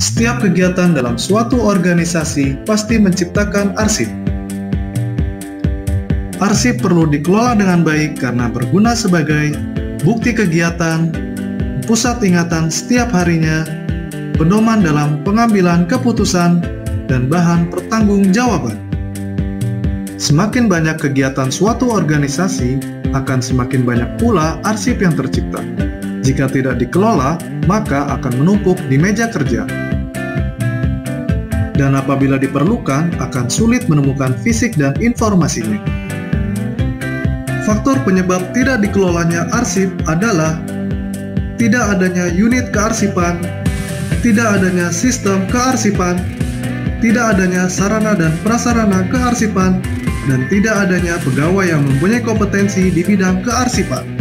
Setiap kegiatan dalam suatu organisasi pasti menciptakan arsip. Arsip perlu dikelola dengan baik karena berguna sebagai bukti kegiatan, pusat ingatan setiap harinya, pedoman dalam pengambilan keputusan, dan bahan pertanggungjawaban. Semakin banyak kegiatan suatu organisasi, akan semakin banyak pula arsip yang tercipta. Jika tidak dikelola, maka akan menumpuk di meja kerja. Dan apabila diperlukan, akan sulit menemukan fisik dan informasinya. Faktor penyebab tidak dikelolanya arsip adalah tidak adanya unit kearsipan, tidak adanya sistem kearsipan, tidak adanya sarana dan prasarana kearsipan, dan tidak adanya pegawai yang mempunyai kompetensi di bidang kearsipan.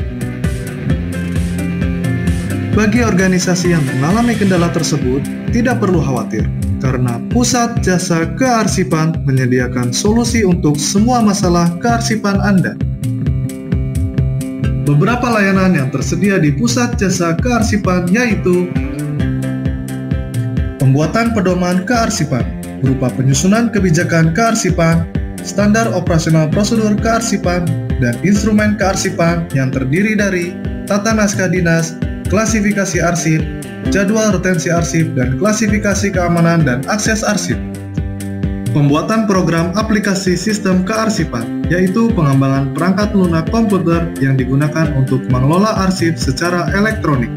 Bagi organisasi yang mengalami kendala tersebut, tidak perlu khawatir, karena Pusat Jasa Kearsipan menyediakan solusi untuk semua masalah kearsipan Anda. Beberapa layanan yang tersedia di Pusat Jasa Kearsipan yaitu pembuatan pedoman kearsipan berupa penyusunan kebijakan kearsipan, standar operasional prosedur kearsipan, dan instrumen kearsipan yang terdiri dari tata naskah dinas, klasifikasi arsip, jadwal retensi arsip, dan klasifikasi keamanan dan akses arsip. Pembuatan program aplikasi sistem kearsipan, yaitu pengembangan perangkat lunak komputer yang digunakan untuk mengelola arsip secara elektronik.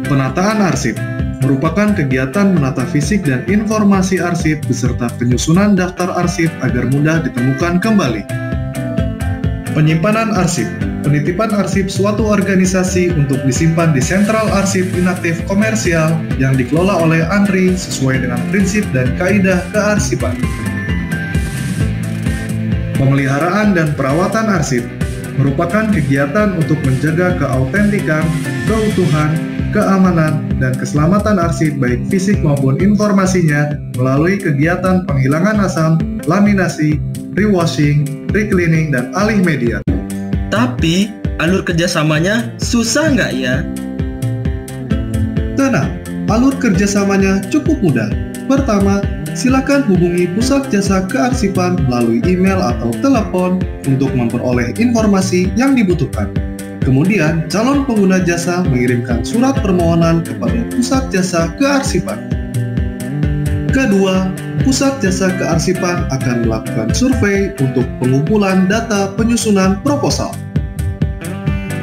Penataan arsip merupakan kegiatan menata fisik dan informasi arsip beserta penyusunan daftar arsip agar mudah ditemukan kembali. Penyimpanan arsip, penitipan arsip suatu organisasi untuk disimpan di sentral arsip inaktif komersial yang dikelola oleh ANRI sesuai dengan prinsip dan kaidah kearsipan. Pemeliharaan dan perawatan arsip merupakan kegiatan untuk menjaga keautentikan, keutuhan, keamanan, dan keselamatan arsip baik fisik maupun informasinya melalui kegiatan penghilangan asam, laminasi, rewashing, recleaning, dan alih media. Tapi, alur kerjasamanya susah nggak ya? Tenang, alur kerjasamanya cukup mudah. Pertama, silakan hubungi Pusat Jasa Kearsipan melalui email atau telepon untuk memperoleh informasi yang dibutuhkan. Kemudian, calon pengguna jasa mengirimkan surat permohonan kepada Pusat Jasa Kearsipan. Kedua, Pusat Jasa Kearsipan akan melakukan survei untuk pengumpulan data penyusunan proposal.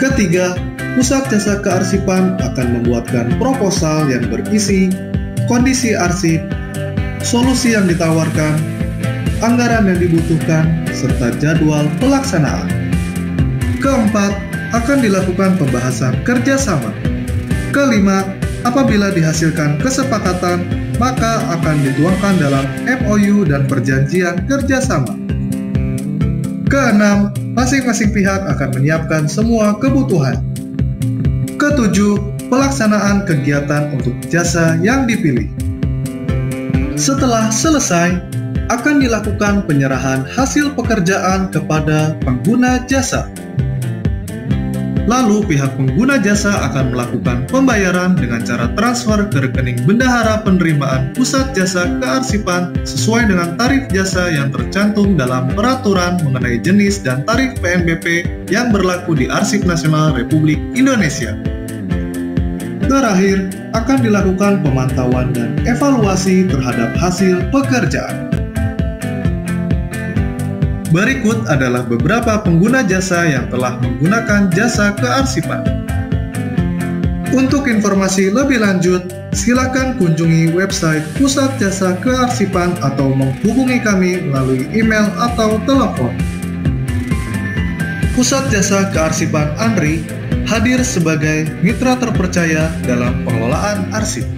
Ketiga, Pusat Jasa Kearsipan akan membuatkan proposal yang berisi kondisi arsip, solusi yang ditawarkan, anggaran yang dibutuhkan, serta jadwal pelaksanaan. Keempat, akan dilakukan pembahasan kerjasama. Kelima, apabila dihasilkan kesepakatan, maka akan dituangkan dalam MOU dan perjanjian kerjasama. Keenam, masing-masing pihak akan menyiapkan semua kebutuhan. Ketujuh, pelaksanaan kegiatan untuk jasa yang dipilih. Setelah selesai, akan dilakukan penyerahan hasil pekerjaan kepada pengguna jasa. Lalu pihak pengguna jasa akan melakukan pembayaran dengan cara transfer ke rekening bendahara penerimaan Pusat Jasa Kearsipan sesuai dengan tarif jasa yang tercantum dalam peraturan mengenai jenis dan tarif PNBP yang berlaku di Arsip Nasional Republik Indonesia. Terakhir, akan dilakukan pemantauan dan evaluasi terhadap hasil pekerjaan. Berikut adalah beberapa pengguna jasa yang telah menggunakan jasa kearsipan. Untuk informasi lebih lanjut, silakan kunjungi website Pusat Jasa Kearsipan atau menghubungi kami melalui email atau telepon. Pusat Jasa Kearsipan ANRI hadir sebagai mitra terpercaya dalam pengelolaan arsip.